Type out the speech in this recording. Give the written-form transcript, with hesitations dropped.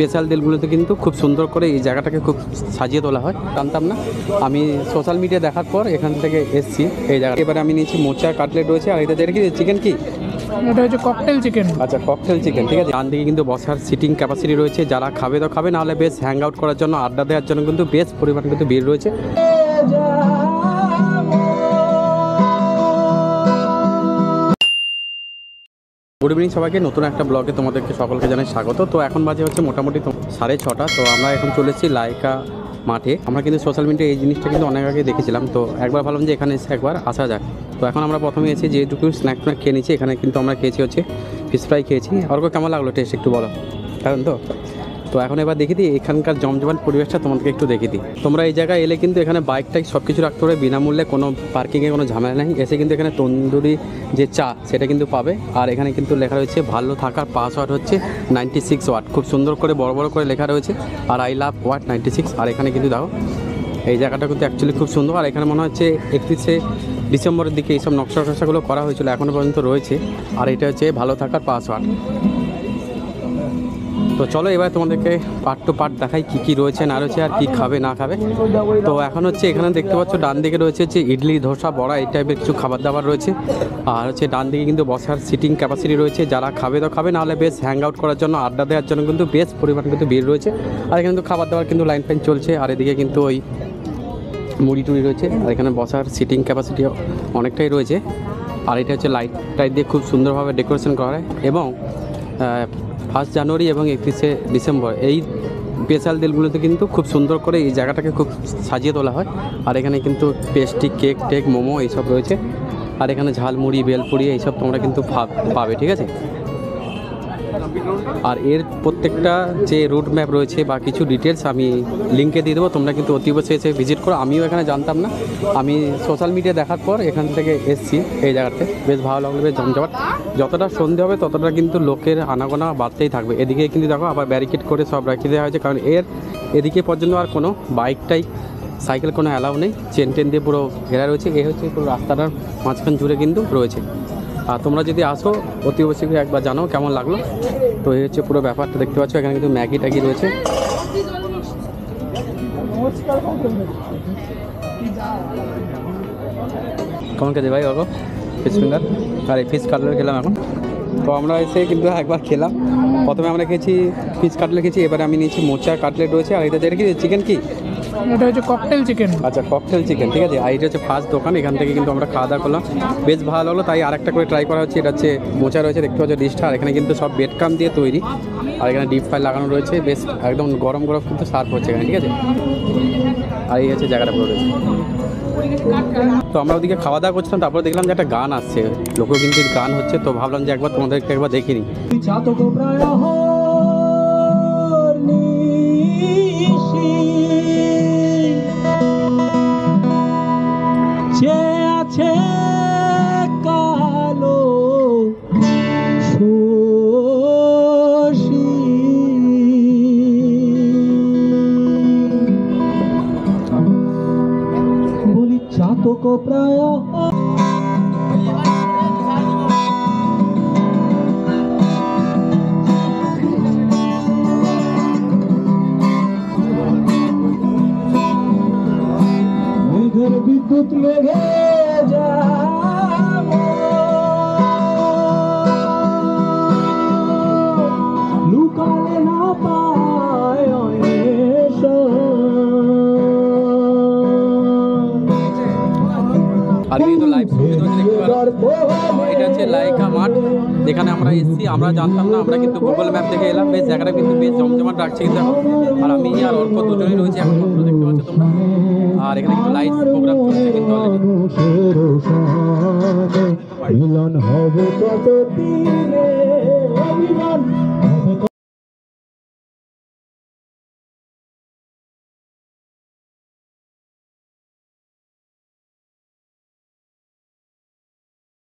Special দিনগুলোতে কিন্তু খুব সুন্দর করে এই জায়গাটাকে খুব সাজিয়ে তোলা হয়। জানতাম না, আমি সোশ্যাল মিডিয়া দেখার পর এখান থেকে এসেছি এই জায়গা। এবারে আমি নিয়েছি মোচা, কাটলেট রয়েছে, আর এটা যেটা কি চিকেন, কি এটা হচ্ছে ককটেল চিকেন। আচ্ছা, ককটেল চিকেন, ঠিক আছে। ডান দিকে কিন্তু বসার সিটিং ক্যাপাসিটি রয়েছে, যারা খাবে তো খাবে, নাহলে বেশ হ্যাং আউট করার জন্য, আড্ডা দেওয়ার জন্য কিন্তু বেশ পরিমাণ কিন্তু ভিড় রয়েছে। গুড ইভিনিং সবাইকে, নতুন একটা ব্লগে তোমাদেরকে সকলকে জানাই স্বাগত। তো এখন বাজে হচ্ছে মোটামুটি 6:30। তো আমরা এখন চলে এসেছি লাইকা মাঠে। আমরা কিন্তু সোশ্যাল মিডিয়ায় এই জিনিসটা কিন্তু অনেক আগে দেখেছিলাম, তো একবার ভাবলাম যে এখানে এসে একবার আসা যাক। তো এখন আমরা প্রথমে এসে যেটুকু স্ন্যাক খেয়ে নিচ্ছি, এখানে কিন্তু আমরা খেয়েছি হচ্ছে ফিশ ফ্রাই খেয়েছি। অর্ক কেমন লাগলো টেস্ট একটু বলো, কারণ তো এখন এবার দেখি দিই এখানকার জমজমাট পরিবেশটা তোমাদেরকে একটু দেখে দিই। তোমরা এই জায়গায় এলে কিন্তু এখানে বাইকটাই সব কিছু রাখতে হবে বিনামূল্যে, কোনো পার্কিংয়ে কোনো ঝামেলা নেই। এসে কিন্তু এখানে তন্দুরি যে চা সেটা কিন্তু পাবে। আর এখানে কিন্তু লেখা রয়েছে ভালো থাকার পাসওয়ার্ড হচ্ছে 96 ওয়াট, খুব সুন্দর করে বড় বড় করে লেখা রয়েছে। আর আই লাভ ওয়াট 96। আর এখানে কিন্তু দেখো এই জায়গাটা কিন্তু অ্যাকচুয়ালি খুব সুন্দর। আর এখানে মনে হচ্ছে 31শে ডিসেম্বরের দিকে এইসব নকশা টকশাগুলো করা হয়েছিল, এখনও পর্যন্ত রয়েছে। আর এটা হচ্ছে ভালো থাকার পাসওয়ার্ড। তো চলো এবার তোমাদেরকে পার্ট টু পার্ট দেখাই কী কী রয়েছে না রয়েছে, আর কী খাবে না খাবে। তো এখন হচ্ছে এখানে দেখতে পাচ্ছ ডান দিকে রয়েছে হচ্ছে ইডলি, ধোসা, বড়া, এই টাইপের কিছু খাবার দাবার রয়েছে। আর হচ্ছে ডান দিকে কিন্তু বসার সিটিং ক্যাপাসিটি রয়েছে, যারা খাবে তো খাবে, নাহলে বেশ হ্যাং আউট করার জন্য, আড্ডা দেওয়ার জন্য কিন্তু বেশ পরিমাণ কিন্তু ভিড় রয়েছে। আর এখানে কিন্তু খাবার দাবার কিন্তু লাইন ফাইন চলছে। আর এদিকে কিন্তু ওই মুড়ি টুড়ি রয়েছে। আর এখানে বসার সিটিং ক্যাপাসিটি অনেকটাই রয়েছে। আর এটা হচ্ছে লাইট টাইট দিয়ে খুব সুন্দরভাবে ডেকোরেশন করা হয়। এবং 1 জানুয়ারি এবং 31শে ডিসেম্বর এই স্পেশাল দিনগুলোতে কিন্তু খুব সুন্দর করে এই জায়গাটাকে খুব সাজিয়ে তোলা হয়। আর এখানে কিন্তু পেস্ট্রি, কেক টেক, মোমো এইসব রয়েছে। আর এখানে ঝালমুড়ি, বেলপুরি এইসব তোমরা কিন্তু পাবে, ঠিক আছে। আর এর প্রত্যেকটা যে রুট ম্যাপ রয়েছে বা কিছু ডিটেলস আমি লিঙ্কে দিয়ে দেবো, তোমরা কিন্তু অতি অবশ্যই এসে ভিজিট করো। আমিও এখানে জানতাম না, আমি সোশ্যাল মিডিয়া দেখার পর এখান থেকে এসেছি এই জায়গাতে। বেশ ভালো লাগলো, বেশ জমজমাট। যতটা সন্ধে হবে ততটা কিন্তু লোকের আনাগোনা বাড়তেই থাকবে। এদিকে কিন্তু দেখো আবার ব্যারিকেড করে সব রাখি দেওয়া হয়েছে, কারণ এদিকে পর্যন্ত আর কোনো বাইক সাইকেল কোনো অ্যালাউ নেই। চেন টেন দিয়ে পুরো ঘেরা রয়েছে। এই হচ্ছে পুরো রাস্তাটার মাঝখান জুড়ে কিন্তু রয়েছে। আর তোমরা যদি আসো অতি অবশ্যই একবার জানো কেমন লাগলো। তো এই হচ্ছে পুরো ব্যাপারটা, দেখতে পাচ্ছ এখানে কিন্তু ম্যাগি ট্যাগি রয়েছে। কেমন খেতে ভাই ওরকম ফিশ ফিঙ্গার আর এই ফিশ কাটলেট খেলাম এখন। তো আমরা এসে কিন্তু একবার খেলাম। প্রথমে আমরা খেয়েছি ফিশ কাটলেট খেয়েছি, এবারে আমি নিয়েছি মোচা, কাটলেট রয়েছে। আর এটা যেটা কি চিকেন, কি এটা হচ্ছে ককটেল চিকেন। আচ্ছা, ককটেল চিকেন, ঠিক আছে। আর এটা হচ্ছে ফার্স্ট দোকান, এখান থেকে কিন্তু আমরা খাওয়া দাওয়া করলাম, বেশ ভালো লাগলো। তাই আরেকটা করে ট্রাই করা হচ্ছে। এটা হচ্ছে মোচা রয়েছে, দেখতে পাচ্ছ ডিশটা। আর এখানে কিন্তু সব বেড কাম দিয়ে তৈরি। আর এখানে ডিপ ফ্রাই লাগানো রয়েছে, বেশ একদম গরম গরম কিন্তু সার্ভ হচ্ছে এখানে, ঠিক আছে। আর এই হচ্ছে জায়গাটা পুরো রয়েছে। তো আমরা ওদিকে খাওয়া দাওয়া করছিলাম, তারপরে দেখলাম যে একটা গান আসছে, লোকগীতির গান হচ্ছে। তো ভাবলাম যে একবার তোমাদেরকে একবার দেখিনি। আছে কালো বলি চাতক প্রায় বিদ্যুৎ লেগে যাব লুকালে না পায়। আর কিন্তু লাইভ এটা হচ্ছে লাইকা মাঠ, যেখানে আমরা এসেছি। আমরা জানতাম না, আমরা কিন্তু গুগল ম্যাপ থেকে এলাম। বেশ জায়গাটা কিন্তু বেশ জমজমাট রাখছে কিন্তু এখন। আর আমি আর অর্ক দুজনেই রয়েছে এখন, দেখতে পাচ্ছ তোমরা। আর এখানে কিন্তু লাইভ প্রোগ্রাম চলছে কিন্তু মিলন হবে কত দিনে অভিমান